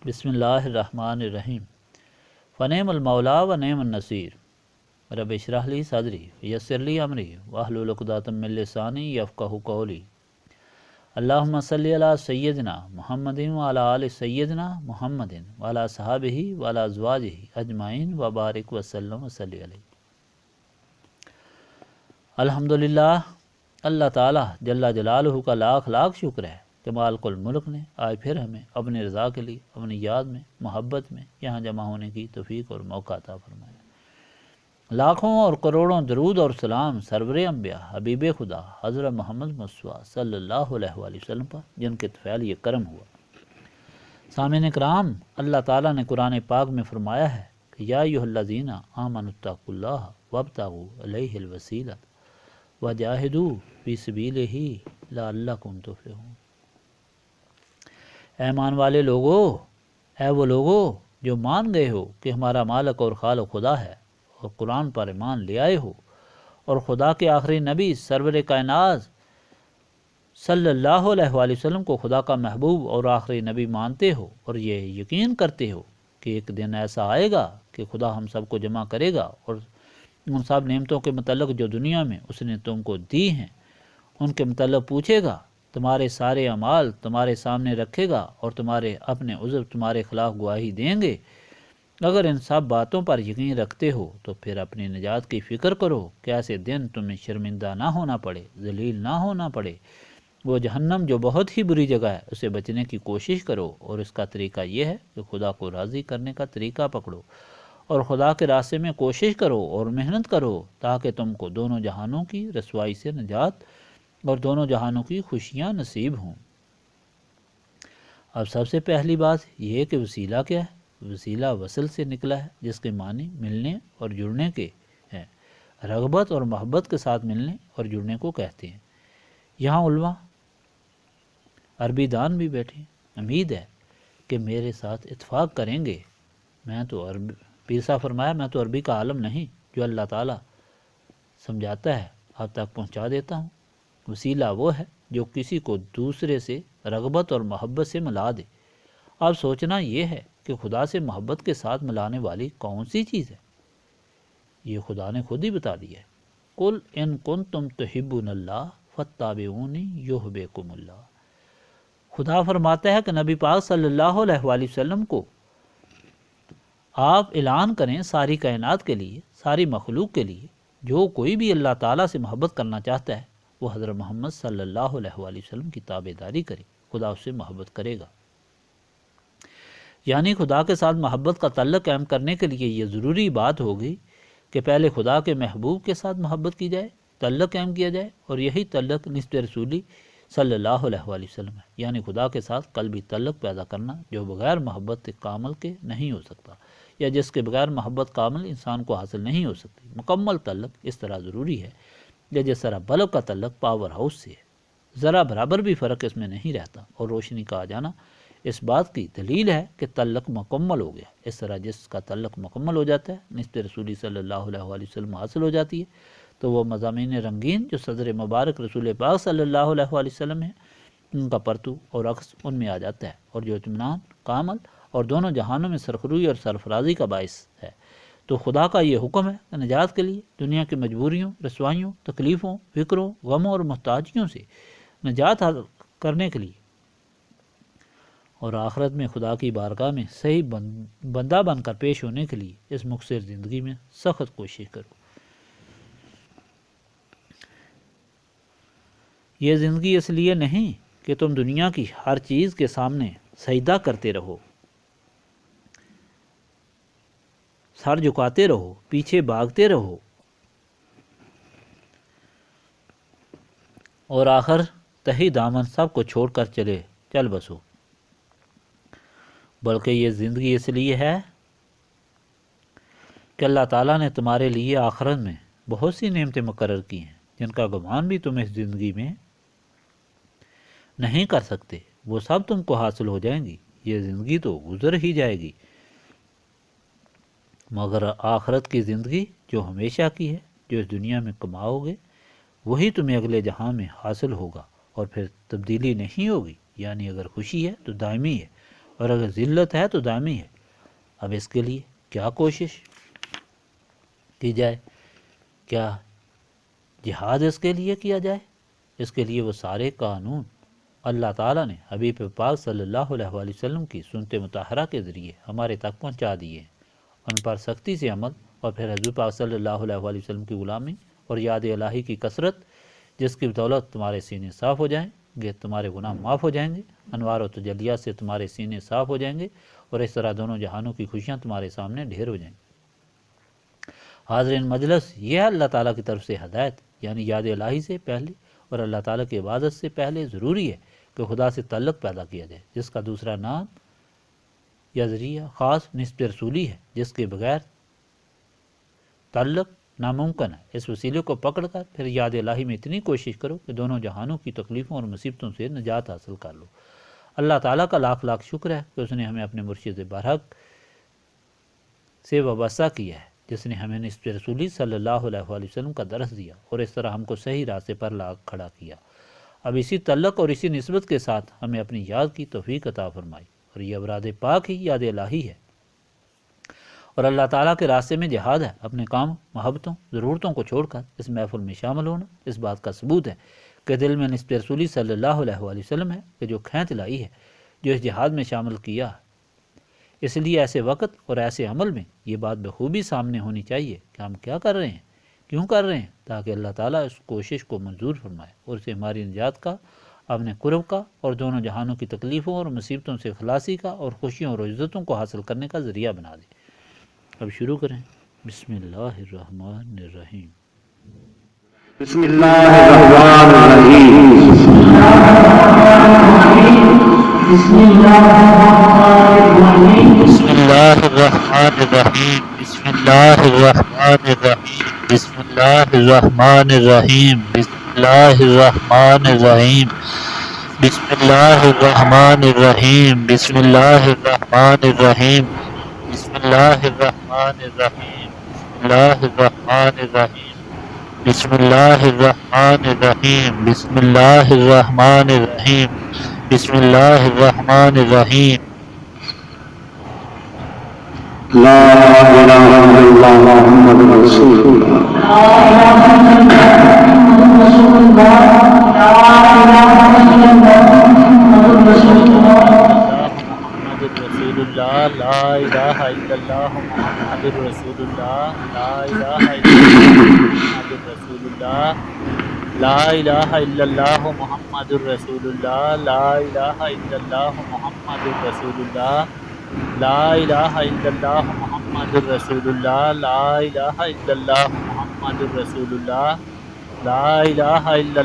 بسم اللہ الرحمن الرحیم۔ فنعم المولا و نعم النصیر۔ رب اشرح لی صدری یسر لی امری واحلل عقدۃ من لسانی یفقہوا قولی۔ اللہم صلی علی سیدنا محمد وعلی آل سیدنا محمد وعلی صحابہ وعلی ازواجہ اجمعین وبارک وسلم وصلی علیہ۔ الحمدللہ، اللہ تعالیٰ جل جلالہ کا لاکھ لاکھ شکر ہے کہ مالک الملک نے آج پھر ہمیں اپنی رضا کے لیے اپنی یاد میں محبت میں یہاں جمع ہونے کی توفیق اور موقع عطا فرمایا۔ لاکھوں اور کروڑوں درود اور سلام سرور انبیاء حبیب خدا حضرت محمد مصطفیٰ صلی اللہ علیہ وآلہ وسلم پر، جن کے طفیل یہ کرم ہوا۔ سامعین کرام، اللہ تعالیٰ نے قرآن پاک میں فرمایا ہے کہ یا ایھا الذین آمنوا اتقوا اللہ وابتغوا الیہ الوسیلۃ وجاہدوا فی سبیلہ لعلکم تفلحون۔ اے ایمان والے لوگو، اے وہ لوگو جو مان گئے ہو کہ ہمارا مالک اور خالق خدا ہے، اور قرآن پر ایمان لے آئے ہو، اور خدا کے آخری نبی سرور کائنات صلی اللہ علیہ وآلہ وسلم کو خدا کا محبوب اور آخری نبی مانتے ہو، اور یہ یقین کرتے ہو کہ ایک دن ایسا آئے گا کہ خدا ہم سب کو جمع کرے گا اور ان سب نعمتوں کے متعلق جو دنیا میں اس نے تم کو دی ہیں ان کے متعلق پوچھے گا، تمہارے سارے اعمال تمہارے سامنے رکھے گا اور تمہارے اپنے عذر تمہارے خلاف گواہی دیں گے۔ اگر ان سب باتوں پر یقین رکھتے ہو تو پھر اپنی نجات کی فکر کرو کہ ایسے دن تمہیں شرمندہ نہ ہونا پڑے، ذلیل نہ ہونا پڑے۔ وہ جہنم جو بہت ہی بری جگہ ہے، اسے بچنے کی کوشش کرو، اور اس کا طریقہ یہ ہے کہ خدا کو راضی کرنے کا طریقہ پکڑو اور خدا کے راستے میں کوشش کرو اور محنت کرو، تاکہ تم کو دونوں جہانوں کی رسوائی سے نجات اور دونوں جہانوں کی خوشیاں نصیب ہوں۔ اب سب سے پہلی بات یہ کہ وسیلہ کیا ہے؟ وسیلہ وصل سے نکلا ہے، جس کے معنی ملنے اور جڑنے کے ہیں۔ رغبت اور محبت کے ساتھ ملنے اور جڑنے کو کہتے ہیں۔ یہاں علماء عربی دان بھی بیٹھے ہیں، امید ہے کہ میرے ساتھ اتفاق کریں گے۔ میں تو پیر صاحب فرمایا، میں تو عربی کا عالم نہیں، جو اللہ تعالیٰ سمجھاتا ہے آپ تک پہنچا دیتا ہوں۔ وسیلہ وہ ہے جو کسی کو دوسرے سے رغبت اور محبت سے ملا دے۔ اب سوچنا یہ ہے کہ خدا سے محبت کے ساتھ ملانے والی کون سی چیز ہے؟ یہ خدا نے خود ہی بتا دیا ہے۔ قل ان کنتم تحبون اللہ فاتبعونی یحببکم اللہ۔ خدا فرماتا ہے کہ نبی پاک صلی اللہ علیہ وآلہ وسلم کو آپ اعلان کریں ساری کائنات کے لیے، ساری مخلوق کے لیے، جو کوئی بھی اللہ تعالیٰ سے محبت کرنا چاہتا ہے وہ حضرت محمد صلی اللہ علیہ وآلہ وسلم کی تابع داری کرے، خدا اس سے محبت کرے گا۔ یعنی خدا کے ساتھ محبت کا تعلق قائم کرنے کے لیے یہ ضروری بات ہوگی کہ پہلے خدا کے محبوب کے ساتھ محبت کی جائے، تعلق قائم کیا جائے، اور یہی تعلق نسبت رسولی صلی اللہ علیہ وآلہ وسلم ہے۔ یعنی خدا کے ساتھ قلبی تعلق پیدا کرنا جو بغیر محبت کامل کے نہیں ہو سکتا، یا جس کے بغیر محبت کامل انسان کو حاصل نہیں ہو سکتی۔ مکمل تعلق اس طرح ضروری ہے یا جس طرح بلب کا تعلق پاور ہاؤس سے ہے، ذرا برابر بھی فرق اس میں نہیں رہتا، اور روشنی کا آ جانا اس بات کی دلیل ہے کہ تعلق مکمل ہو گیا۔ اس طرح جس کا تعلق مکمل ہو جاتا ہے، نسبت رسولی صلی اللہ علیہ وآلہ وسلم حاصل ہو جاتی ہے، تو وہ مضامین رنگین جو صدر مبارک رسول پاک صلی اللہ علیہ وآلہ وسلم ہیں، ان کا پرتو اور عکس ان میں آ جاتا ہے، اور جو اطمینان کامل اور دونوں جہانوں میں سرخروئی اور سرفرازی کا باعث ہے۔ تو خدا کا یہ حکم ہے کہ نجات کے لیے دنیا کی مجبوریوں، رسوائیوں، تکلیفوں، فکروں، غموں اور محتاجیوں سے نجات حاصل کرنے کے لیے اور آخرت میں خدا کی بارگاہ میں صحیح بندہ بن کر پیش ہونے کے لیے اس مختصر زندگی میں سخت کوشش کرو۔ یہ زندگی اس لیے نہیں کہ تم دنیا کی ہر چیز کے سامنے سجدہ کرتے رہو، سر جھکاتے رہو، پیچھے بھاگتے رہو اور آخر تہی دامن سب کو چھوڑ کر چل بسو، بلکہ یہ زندگی اس لیے ہے کہ اللہ تعالیٰ نے تمہارے لیے آخرت میں بہت سی نعمتیں مقرر کی ہیں، جن کا گمان بھی تم اس زندگی میں نہیں کر سکتے۔ وہ سب تم کو حاصل ہو جائیں گی۔ یہ زندگی تو گزر ہی جائے گی، مگر آخرت کی زندگی جو ہمیشہ کی ہے، جو اس دنیا میں کماؤ گے، وہی تمہیں اگلے جہاں میں حاصل ہوگا، اور پھر تبدیلی نہیں ہوگی۔ یعنی اگر خوشی ہے تو دائمی ہے، اور اگر ذلت ہے تو دائمی ہے۔ اب اس کے لیے کیا کوشش کی جائے؟ کیا جہاد اس کے لیے کیا جائے؟ اس کے لیے وہ سارے قانون اللہ تعالیٰ نے حبیب پاک صلی اللہ علیہ وآلہ وسلم کی سنت مطہرہ کے ذریعے ہمارے تک پہنچا دیے ہیں۔ ان پر سختی سے عمل، اور پھر حضور پاک صلی اللہ علیہ وآلہ وسلم کی غلامی اور یاد الہی کی کثرت، جس کی بدولت تمہارے سینے صاف ہو جائیں گے، تمہارے گناہ معاف ہو جائیں گے، انوار و تجلیات سے تمہارے سینے صاف ہو جائیں گے، اور اس طرح دونوں جہانوں کی خوشیاں تمہارے سامنے ڈھیر ہو جائیں گی۔ حاضرین مجلس، یہ ہے اللہ تعالیٰ کی طرف سے ہدایت، یعنی یاد الہی سے پہلے اور اللہ تعالیٰ کی عبادت سے پہلے ضروری ہے کہ خدا سے تعلق پیدا کیا جائے، جس کا دوسرا نام یا ذریعہ خاص نسبت رسولی ہے، جس کے بغیر تعلق ناممکن ہے۔ اس وسیلے کو پکڑ کر پھر یاد الہی میں اتنی کوشش کرو کہ دونوں جہانوں کی تکلیفوں اور مصیبتوں سے نجات حاصل کر لو۔ اللہ تعالیٰ کا لاکھ لاکھ شکر ہے کہ اس نے ہمیں اپنے مرشد برحق سے وابستہ کیا ہے، جس نے ہمیں نسبت رسولی صلی اللہ علیہ وآلہ وسلم کا درس دیا اور اس طرح ہم کو صحیح راستے پر لا کھڑا کیا۔ اب اسی تعلق اور اسی نسبت کے ساتھ ہمیں اپنی یاد کی توفیق عطا فرمائی، اور یہ اوراد پاک ہی یاد الہی ہے، اور اللہ تعالیٰ کے راستے میں جہاد ہے۔ اپنے کام، محبتوں، ضرورتوں کو چھوڑ کر اس محفل میں شامل ہونا اس بات کا ثبوت ہے کہ دل میں نسبت رسولی صلی اللہ علیہ وآلہ وسلم ہے، کہ جو کھینچ لائی ہے، جو اس جہاد میں شامل کیا ہے۔ اس لیے ایسے وقت اور ایسے عمل میں یہ بات بخوبی سامنے ہونی چاہیے کہ ہم کیا کر رہے ہیں، کیوں کر رہے ہیں، تاکہ اللہ تعالیٰ اس کوشش کو منظور فرمائے اور اسے ہماری نجات کا، اپنے قرب کا، اور دونوں جہانوں کی تکلیفوں اور مصیبتوں سے خلاصی کا، اور خوشیوں اور عزتوں کو حاصل کرنے کا ذریعہ بنا دے۔ اب شروع کریں۔ بسم اللہ الرحمن الرحیم۔ بسم اللہ الرحمن الرحیم۔ بسم اللہ الرحمن الرحیم۔ بسم اللہ الرحمن الرحیم۔ بسم اللہ الرحمن الرحیم۔ بسم اللہ الرحمن الرحیم۔ بسم اللہ الرحمن الرحیم۔ بسم اللہ الرحمن الرحیم۔ بسم اللہ الرحمن الرحیم۔ بسم اللہ الرحمن الرحیم۔ بسم اللہ الرحمن الرحیم۔ بسم اللہ الرحمن الرحیم۔ لا الہ الا اللہ محمد رسول اللہ۔ لا الہ الا اللہ محمد رسول اللہ۔ لا الہ الا اللہ محمد رسول اللہ۔ لا الہ الا اللہ محمد رسول اللہ۔ لا الہ الا اللہ محمد رسول اللہ۔ لا الہ الا اللہ محمد رسول اللہ۔ لا الہ الا اللہ محمد رسول اللہ۔ لا الہ الا اللہ محمد رسول اللہ۔ لا الہ الا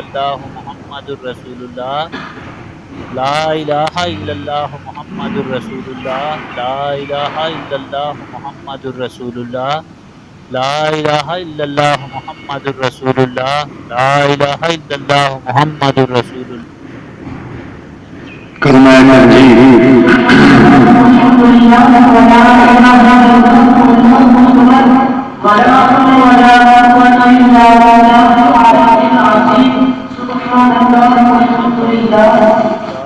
اللہ محمد رسول اللہ۔ لا الہ الا اللہ محمد رسول اللہ۔ لا الہ الا اللہ محمد رسول اللہ۔ لا الہ الا اللہ محمد رسول اللہ۔ لا الہ الا اللہ محمد رسول اللہ۔ کلمہ تنزیل۔ سبحان اللہ والحمد للہ ولا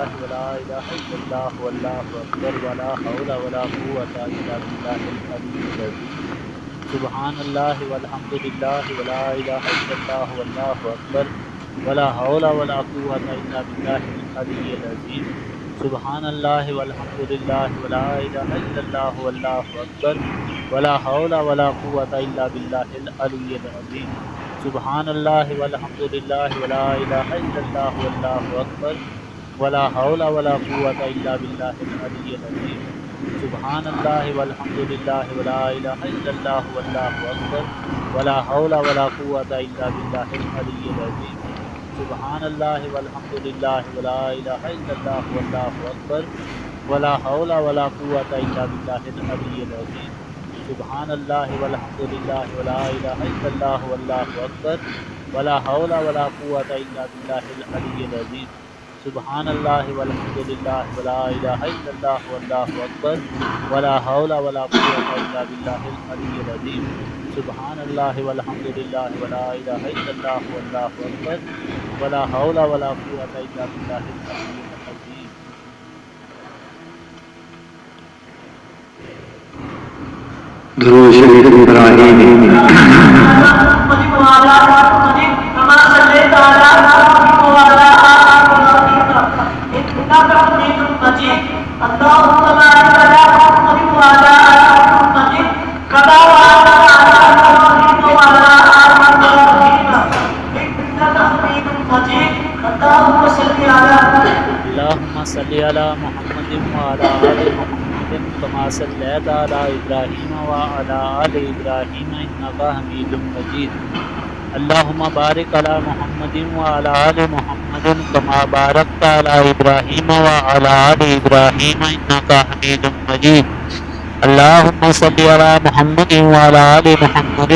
الہ الا اللہ واللہ اکبر ولا حول ولا قوة الا باللہ العلی العظیم۔ سبحان اللہ والحمد للہ ولا الہ الا اللہ واللہ اکبر ولا حول ولا قوة الا باللہ العلی العظیم۔ سبحان اللہ والحمد للہ ولا الہ الا اللہ واللہ اکبر ولا حول ولا قوة الا باللہ العلی العظیم۔ سبحان اللہ والحمد للہ ولا الہ الا اللہ واللہ اکبر ولا حول ولا قوة الا باللہ العلی العظیم۔ سبحان اللہ والحمد للہ ولا الہ الا اللہ واللہ اکبر ولا حول ولا قوة الا باللہ العلی العظیم۔ سبحان اللہ والحمد للہ ولا الہ الا اللہ واللہ اکبر ولا حول ولا قوة الا باللہ العلی العظیم۔ سبحان اللہ والحمد للہ ولا الہ الا اللہ واللہ اکبر ولا حول ولا قوة الا باللہ العلی العظیم۔ سبحان اللہ والحمد للہ ولا الہ الا اللہ واللہ اکبر ولا حول ولا قوة إلا بالله العلي العظيم. درود شریف ابراہیمی. اللهم صل على محمد وعلى آل محمد كما صليت على إبراهيم وعلى آل إبراهيم إنك حميد مجيد. اللهم بارك على محمد وعلى آل محمد كما باركت على إبراهيم وعلى آل إبراهيم إنك حميد مجيد. اللهم صل على محمد وعلى آل محمد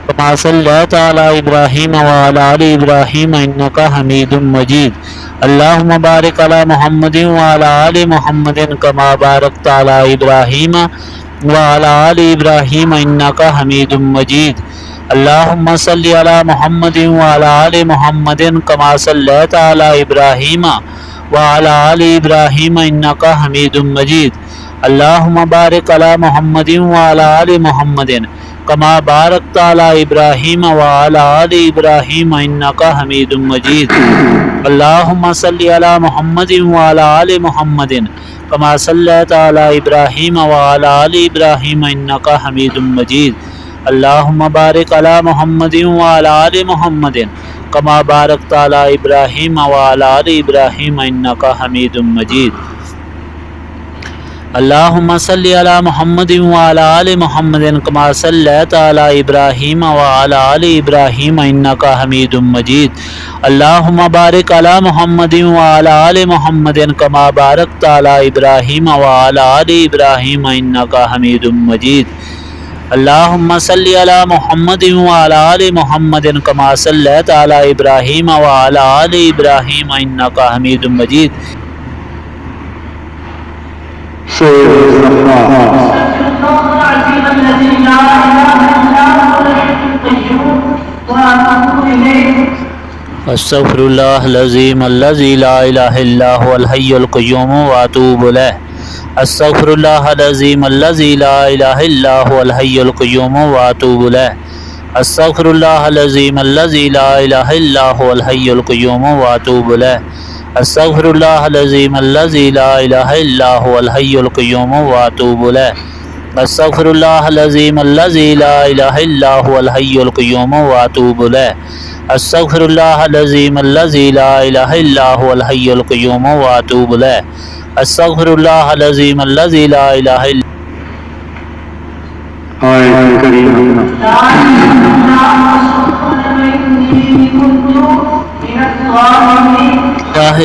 كما صليت على إبراهيم وعلى آل إبراهيم إنك حميد مجيد. اللهم بارك على محمد وعلى آل محمد كما باركت على إبراهيم وعلى آل إبراهيم إنك حميد مجيد. اللهم صل على محمد وعلى آل محمد كما صليت على إبراهيم وعلى آل إبراهيم إنك حميد مجيد. اللهم بارك على محمد وعلى آل محمد كما باركت على إبراهيم وعلى آل إبراهيم إنك حميد مجيد. اللهم صل على محمد وعلى آل محمد كما صليت على إبراهيم وعلى آل إبراهيم إنك حميد مجيد. اللهم بارك على محمد وعلى آل محمد كما باركت على إبراهيم وعلى آل إبراهيم إنك حميد مجيد. اللهم صل على محمد وعلى آل محمد كما صليت على إبراهيم وعلى آل إبراهيم إنك حميد مجيد. اللهم بارك على محمد وعلى آل محمد كما باركت على إبراهيم وعلى آل إبراهيم إنك حميد مجيد. اللهم صل على محمد وعلى آل محمد كما صليت على إبراهيم وعلى آل إبراهيم إنك حميد مجيد. استغفر الله العظيم الذي لا إله إلا هو الحي القيوم وأتوب إليه. استغفر الله العظيم الذي لا إله إلا هو الحي القيوم وأتوب إليه. استغفر الله العظيم الذي لا إله إلا هو الحي القيوم وأتوب إليه. استغفر الله العظيم الذي لا إله إلا هو الحي القيوم وأتوب إليه. استغفر الله العظيم الذي لا إله إلا هو الحي القيوم وأتوب إليه. استغفر الله العظيم الذي لا إله إلا هو الحي القيوم وأتوب إليه. استغفر الله العظيم الذي لا إله إلا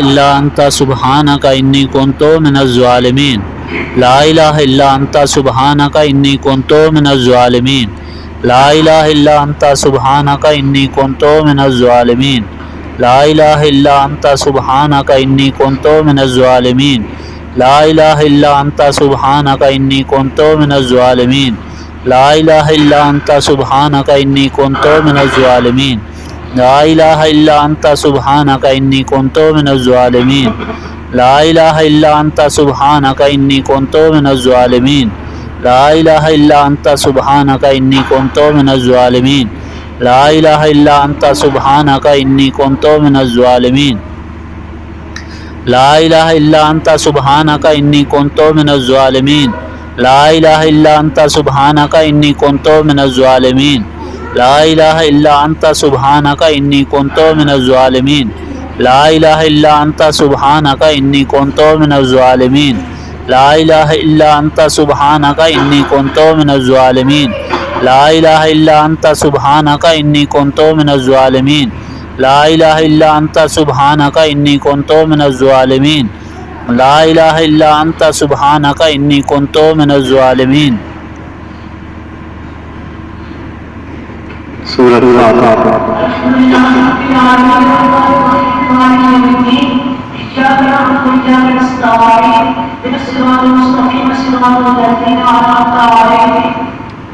إلا أنت سبحانك إني كنت من الظالمين. لا إله إلا أنت سبحانك إني كنت من الظالمين. لا إله إلا أنت سبحانك إني كنت من الظالمين. لا إله إلا أنت سبحانك إني كنت من الظالمين. لا إله إلا أنت سبحانك إني كنت من الظالمين. لا إله إلا أنت سبحانك إني كنت من الظالمين. لا إله إلا أنت سبحانك إني كنت من الظالمين. لا إله إلا أنت سبحانك إني كنت من الظالمين. لا إله إلا أنت سبحانك إني كنت من الظالمين. لا إله إلا أنت سبحانك إني كنت من الظالمين. لا إله إلا أنت سبحانك إني كنت من الظالمين. لا إله إلا أنت سبحانك إني كنت من الظالمين. لا إله إلا أنت سبحانك إني كنت من الظالمين. لا إله إلا أنت سبحانك إني كنت من الظالمين. لا إله إلا أنت سبحانك إني كنت من الظالمين. لا إله إلا أنت سبحانك إني كنت من الظالمين. لا إله إلا أنت سبحانك إني كنت من الظالمين. لا إله إلا أنت سبحانك إني كنت من الظالمين. سورة الفاتحة.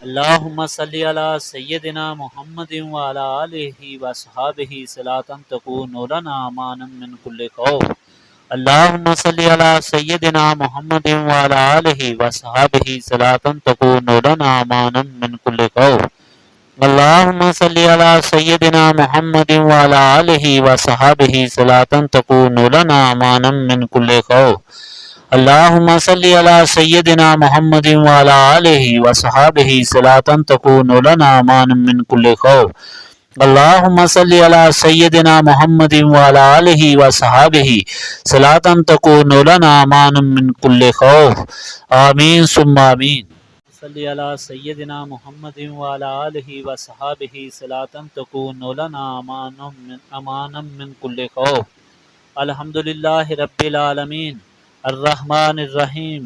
اللہم صلی علی سیدنا محمد وعلی آلہ وصحابہ صلاۃ تکون لنا امانا من کل خوف۔ اللہم صلی علی سیدنا محمد وعلی آلہ وصحابہ صلاۃ تکون لنا امانا من کل خوف۔ اللہم صلی علی سیدنا محمد وعلی آلہ وصحابہ صلاۃ تکون لنا امانا من کل خوف۔ اللہم صلی علی سیدنا محمد وعلی آلہ وصحابہ صلاۃ تکون لنا امانا من کل خوف۔ اللہم صلی علی سیدنا محمد وعلی آلہ وصحابہ صلاۃ تکون لنا امانا من کل خوف۔ آمین ثم آمین۔ صلی علی سیدنا محمد وعلی آلہ وصحابہ صلاۃ تکون لنا امانا من کل خوف۔ الحمدللہ رب العالمین الرحمن الرحیم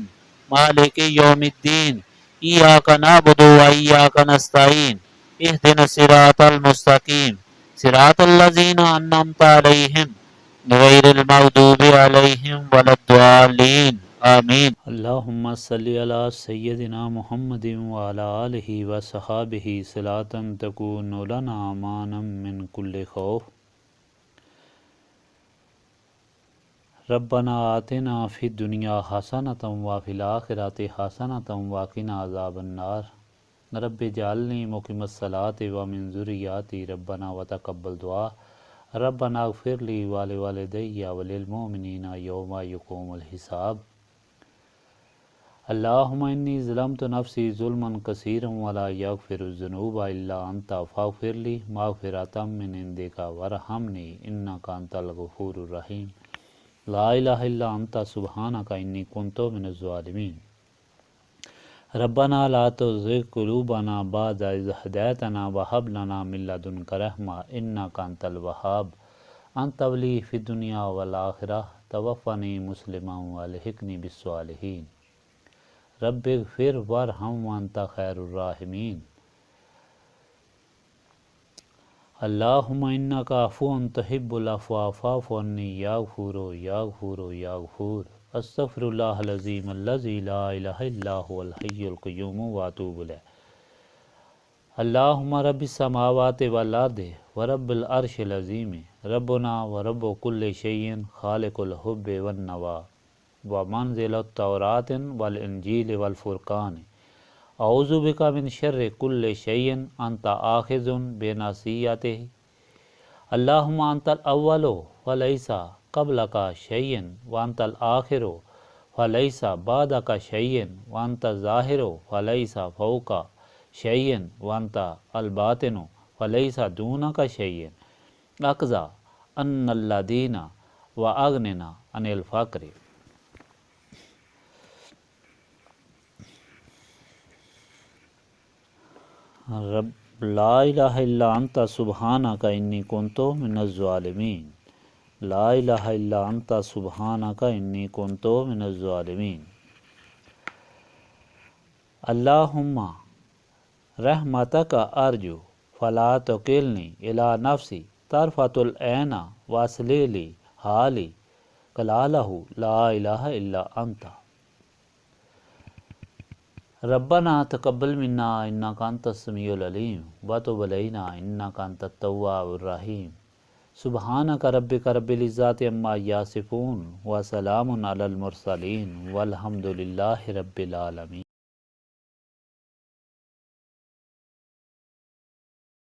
مالک یوم الدین ایاک نعبد و ایاک نستعین اہدنا الصراط المستقیم صراط الذین انعمت علیہم غیر المغضوب علیہم ولا الضالین آمین۔ اللہم صلی علی سیدنا محمد وعلی آلہ وصحابہ صلاۃ تکون لنا امانا من کل خوف۔ ربنا آتنا فی الدنیا حسنۃ وفی الآخرۃ حسنۃ وقنا عذاب النار رب اجعلنی مقیم الصلاۃ ومن ذریاتی ربنا وتقبل دعا ربنا اغفر لی ولوالدی وللمؤمنین یوم یقوم الحساب۔ اللہم انی ظلمت نفسی ظلما کثیرا ولا یغفر الذنوب الا انت فاغفر لی مغفرۃ من عندک وارحمنی انک انت الغفور الرحیم۔ لا الہ الا انت سبحانک انی کنت من الظالمین۔ ربنا لا تزغ قلوبنا بعد اذ ہدیتنا وہب لنا من لدنک رحمۃ انک انت الوہاب۔ انت ولی فی الدنیا والآخرہ توفنی مسلما والحقنی بالصالحین۔ رب اغفر وارحم وانت خیر الراحمین۔ اللہم انک عفو تحب العفو فاعف عنی یا غفور یا غفور یا غفور۔ استغفر اللہ العظیم الذی لا الہ الا هو الحی القیوم واتوب الیہ۔ اللہم رب السماوات والارض ورب العرش العظیم ربنا ورب کل شیء خالق الحب والنوى ومنزل التوراۃ والانجیل والفرقان اعوذ بک من شر کل شیء انت آخذ بناصیتہ۔ اللہم انت الاول فلیس قبلک شیء وانت الآخر فلیس بعدک شیء وانت الظاہر فلیس فوقک شیء وانت الباطن فلیس دونک شیء۔ اقضی عنا الدین واغننا عن الفقر۔ رب لا الہ الا انت سبحانک انی کنت من الظالمین۔ لا الہ الا انت سبحانک انی کنت من الظالمین۔ اللہم رحمتک ارجو فلا تکلنی الی نفسی طرفۃ العین واصلح لی حالی کلالہ لا الہ الا انت۔ ربنا تقبل منا انک انت السمیع العلیم وتب علینا انک انت التواب الرحیم۔ سبحانک ربک رب العزۃ عما یصفون وسلام علی المرسلین والحمد للہ رب العالمین۔